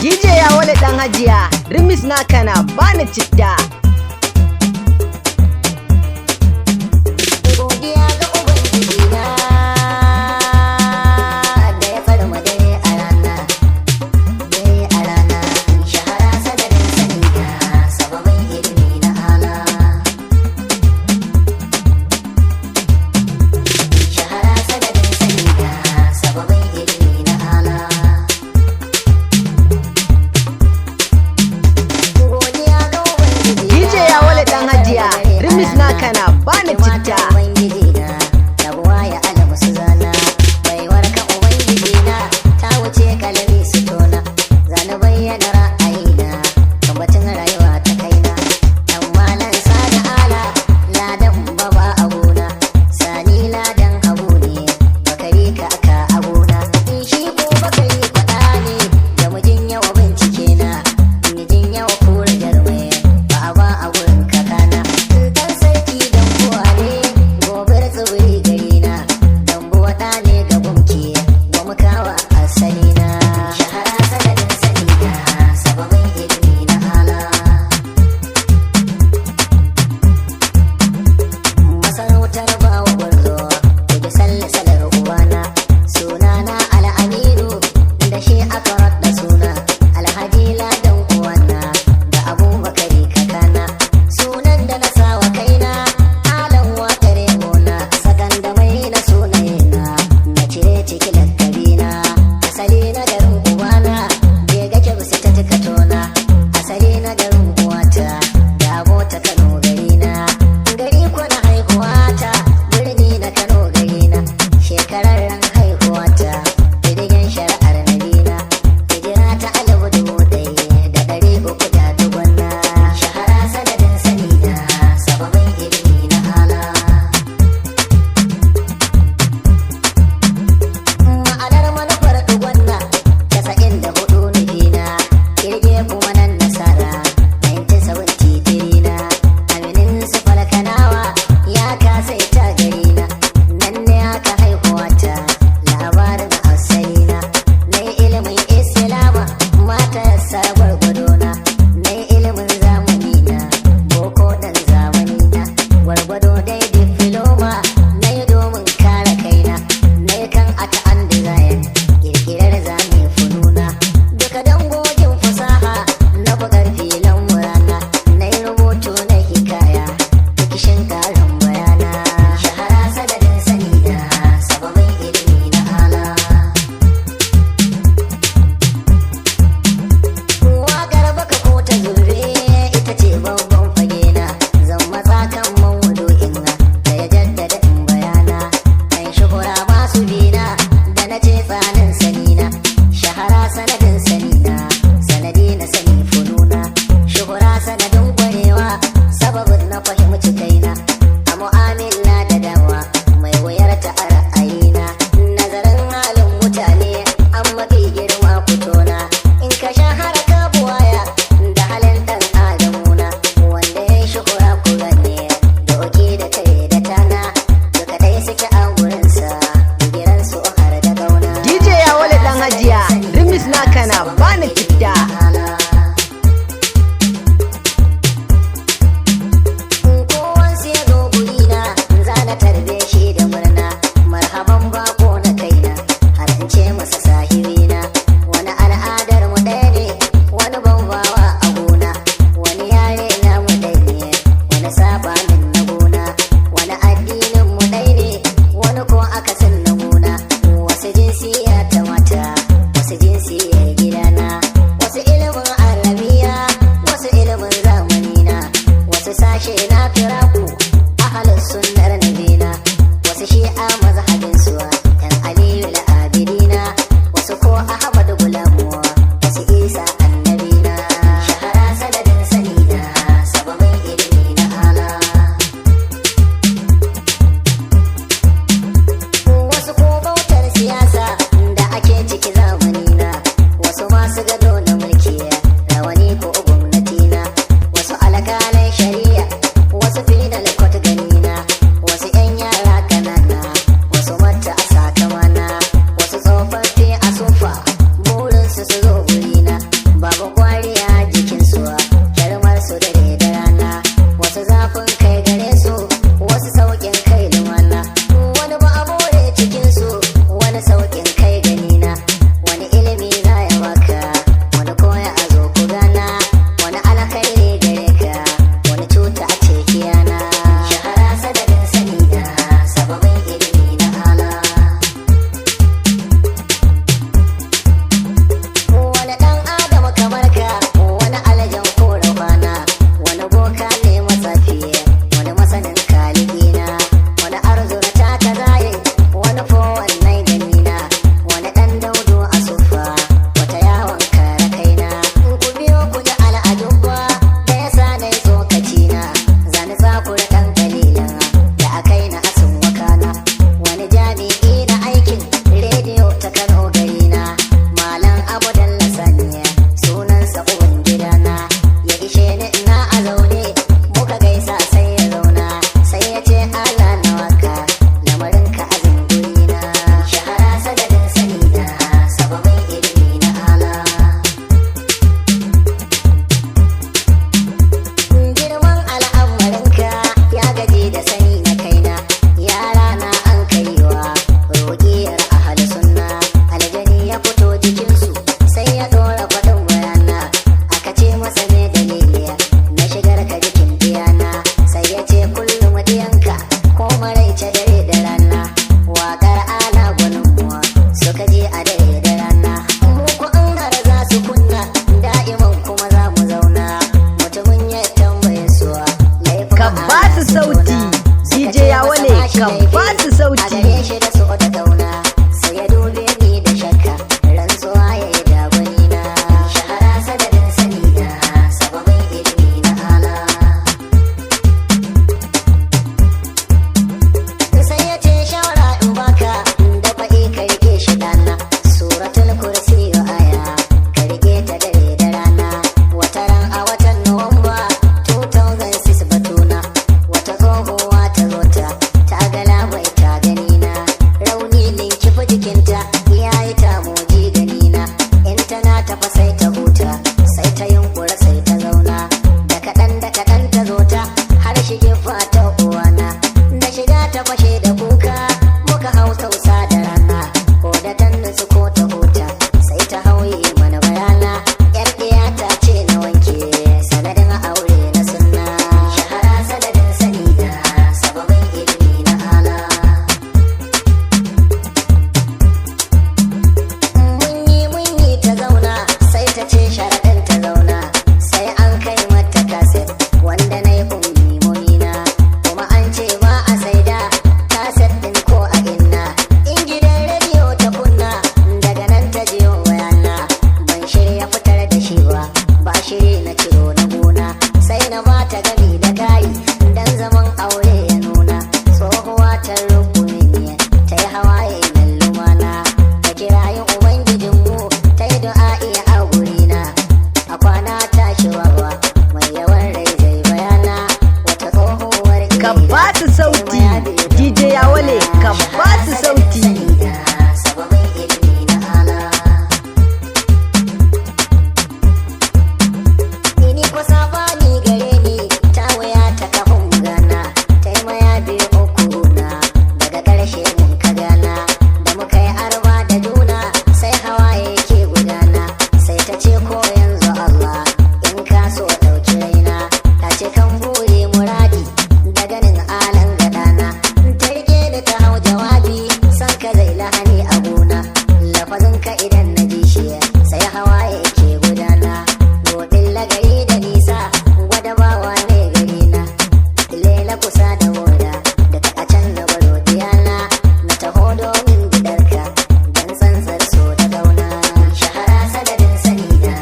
DJ ya wale dan hajiya, rimis na kana bani citta. Godiya ga Ubangiji na da ya farma dare a rana, shahara sanadin sani ga sababin ilimi na ala. Shahara sanadin sani ga sababin ilimi na ala. Godiya ga Ubangiji DJ ya wale dan hajiya, rimis na kana bani citta. Ubangiji na rabuwa ya alamu su zana, baiwar ka Ubangiji na ta wuce kalami su tona, zana bayyana ra'ayina kan batun rayuwa ta kaina. Dan malan sada ala ladan baba abuna, sani ladan hagu ne bakari ka aka abuna. In shi ko bakari faɗa ne da mujin yawa bincike na, in jin yawa kura jarumai ba a ba a gurin kakana. Dan sarki dan kuwa ne gobar tsibiri gari na, dan buwa ɗa ne ga gumki ba mu kawa asali na. Shahara sanadin sani ga sababin ilimi na ala. Masarautar bawa gwarzo kuke sallasalar ubana, sunana al'aminu da shi aka raɗa suna, alhaji ladan uwana da abubakari kakana. Sunan da na sawa kaina alan wakare gona, sakan da mai na sunayena na cire ciki lakabina. Asali na garin uwana je ga kyausi ta cika tona, asali na garin uwata da abota Kano garina. Gari ko na haihuwata birni na Kano garina, shekarar ran haihuwata bidigen shari'ar nabina, hijira ta 1300 shahara sanadin sani da sababin ilimi na ala. Ma'anar manufar dugwanna 94 nufina, kirge kuma nan nasara 1973 na, aminin su falkanawa ya kasaita garina, nan ne aka haihuwata labarin asalina. Na yi ilimin islama mata sabar gwadona, na yi ilimin zamani na boko dan zamani na, gwargwado dai diploma na yi domin kare kaina, na yi kan aka an design kirkirar zane fununa, duka dangogin fasaha na bugar filin murana, na yi rubutu na hikaya kishin karin bayana. Shahara sanadin sani da sababin ilimi na ala. Waƙar baka ko ta zurre ita ce babban fage na, zan matsa kan mawudu'in da ya jaddada in bayana. Ɗan shuhura masu bina da na ce tsanin sanina, shahara sanadin sanina, sanadi na sani fununa, shuhura sanadin kwarewa sababin na fahimci kaina, a mu'amala da dama mai wayar ta a ra'ayina, nazarin halin mutane an mafi girma kutona, in ka shahara ka buwaya da halin ɗan adamuna, wanda ya yi shuhura ku gane doke da kai da tana, duka dai suke a gurinsa bigiran su har da gauna. DJ ya wale dan hajiya, rimis na kana bani citta. Kowan sai zo gurina za na tarbe shi da murna, marhaban bako na kaina har in ce masa sahibina. Wani al'adar mu ɗaya ne, wani bambawa a gona, wani yare na mu ɗaya ne, wani sabanin na gona, wani addinin mu ɗaya ne, wani ko akasin na gona, wasu jinsiya ta mata, wasu jinsiyar gidana, wasu ilimin sai ta huta sai ta yunkura sai ta zauna da kaɗan ta zo ta har shige fata uwana da shiga ta fashe da kuka muka hau sausa da rana ko da tanna su ko ta huta sai ta hauye mana bayana yar ta ce na wanke sanadin aure na sunna shahara sanadin sani da sababin ilimi na hala mun yi ta zauna sai ta ce sharaɗin ta zauna sai an kai mata kaset wanda na yi ummimomina kuma an ce ba a saida kaset ɗin ko a inna in gidan rediyo ta kunna daga nan ta jiyo wayana ban shirya fitar da shi ba shiri na ciro na gona sai na ba ta gami da kayi dan zaman aure ya nuna tsohuwa ta rukuni ta yi hawaye nan lumana ta kirayin ubangijinmu ta yi du'a'i a gurina a kwana tashi wawa mai yawan rai zai bayana wata tsohuwar Ka ba su sauti, DJ Yawale, ka ba su sauti. sababin ilimi na hala ni ko sabani gare ni ta waya ta kafin gana ta yi maya biyu uku na daga ƙarshe mun ka gana da muka yi arba da juna sai hawaye ke gudana sai ta ce ko yanzu Allah in ka so ɗauki raina ta ce kan buri muradi da ganin alan gadana ta rike da ta hau jawabi san ka zai lahani a gona lafazin ka idan na ji shi sai hawaye ke gudana godin lagari da nisa gwada bawa ne gari na lela kusa da woda da ta can na baro diyana na taho domin bidarka dan tsantsar so da gauna shahara sanadin sani da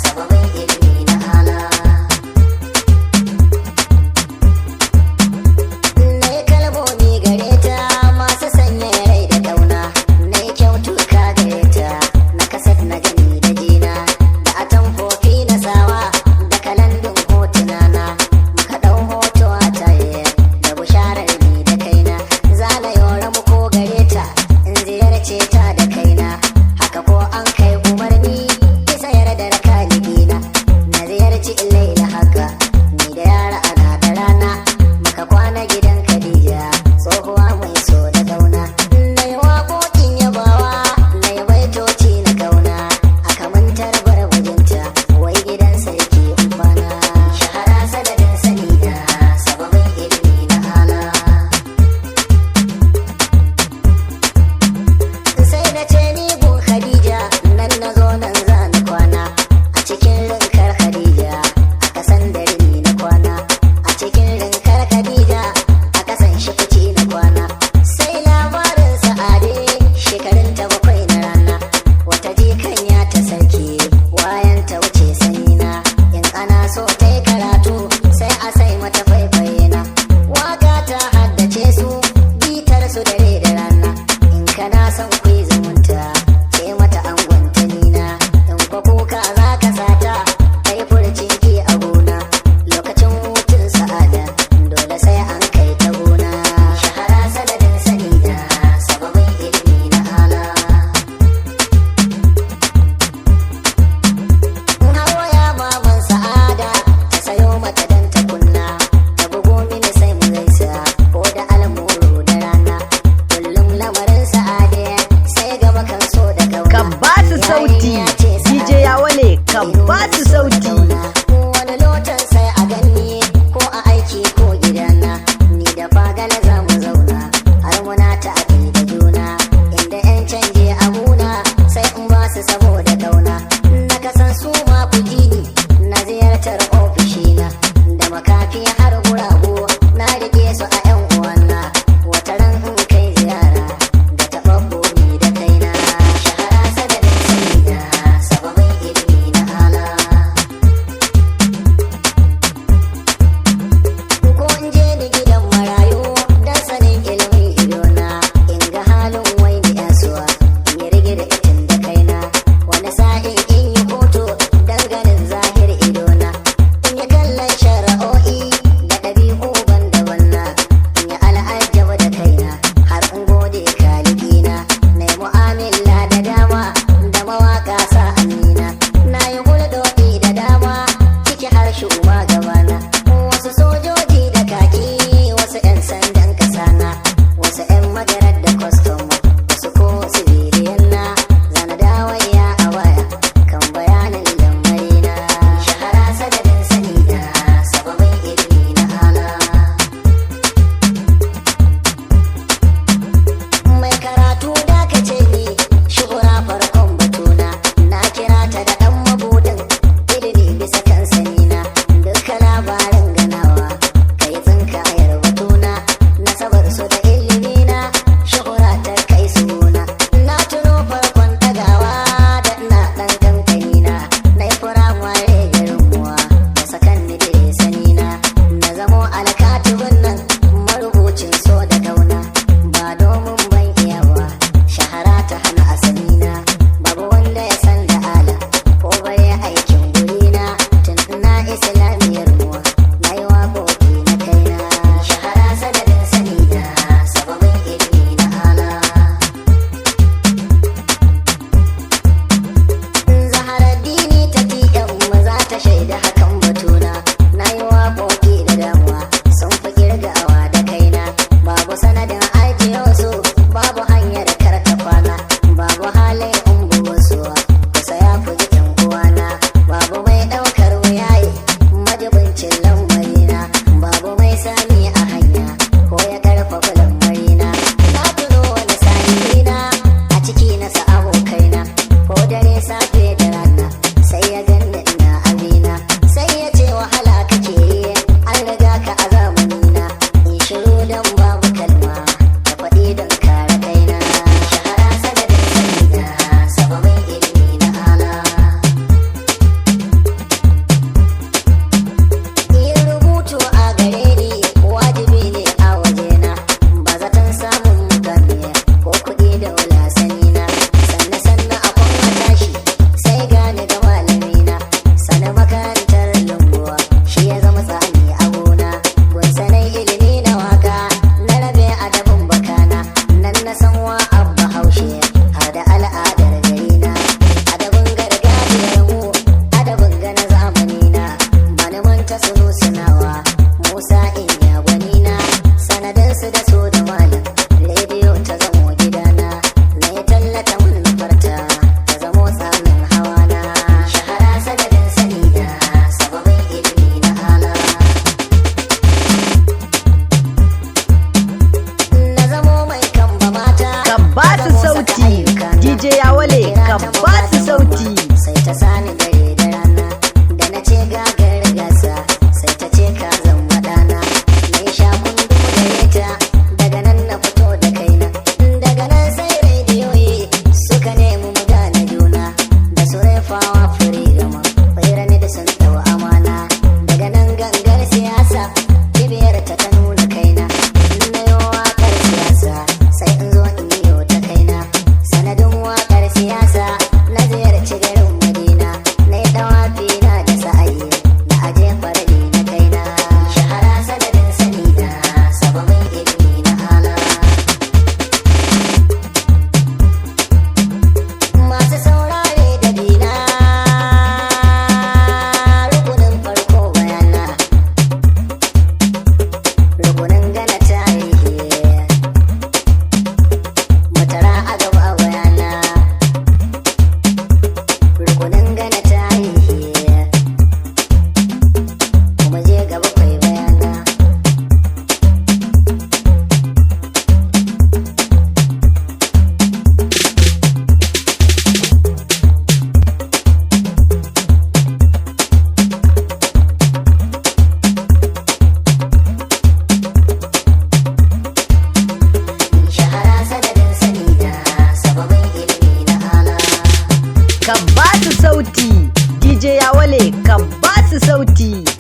sababin ilimi na hala na yi kalmomi gare ta masu sanya rai da kauna na yi kyautuka gare ta na kasat na gani da jina da atamfofi na sawa da kalandun hotuna na muka ɗau hoto a taye da bisharar ni da kaina za na yora muku gare ta in ziyarce ta da kaina haka ko an kai umarni bisa yardar kaligina na ziyarci laila haka ni da yara ana da rana muka kwana gidan Khadija tsohuwa mai so da gauna na yi waƙoƙin yabawa na yi baitoci na gauna aka mun tarbar wajinta wai gidan sarki in kwana shahara sanadin sani da sababin ilimi na hala sai na ce ni gun Khadija nan na zo nan za ni kwana a cikin rinkar Khadija a kasan dare ni na kwana a cikin rinkar Khadija a kasan shifici na kwana sai labarin sa'ade shekarun ta 7 na rana wata jikan ya ta sarki wayan ta wuce sanina in ana so ta yi karatu sai a sai mata faifaye na waka ta haddace su bitar su dare da rana in kana son ku yi zumunta ce mata an gwanta nina in kwa kuka za ka sata kai furcin ki a gona lokacin hutun sa'ada dole sai an kai ta gona shahara sanadin sani da sababin ilimi na hala hawaya maman sa'ada ta sayo mata dan ta kunna ta bugo mini sai mu gaisa ko da almuru da rana kullum lamarin sa'ade sai gaba kan so da kauna Ka ba su sauti, DJ Yawale, ka ba su sauti. wani lotan sai a ganni ko a aiki ko gidana ni da fagala za mu zauna har muna ta da juna inda yan canje a muna sai in ba su saboda kauna na kasan su ma ku ji ni na ziyartar ofishina da makafi har guragu na rike su a yan uwanna wata ran in kai ziyara da taɓaɓɓo ni da kaina shahara sanadin sani da sababin ilimi na hala sauti.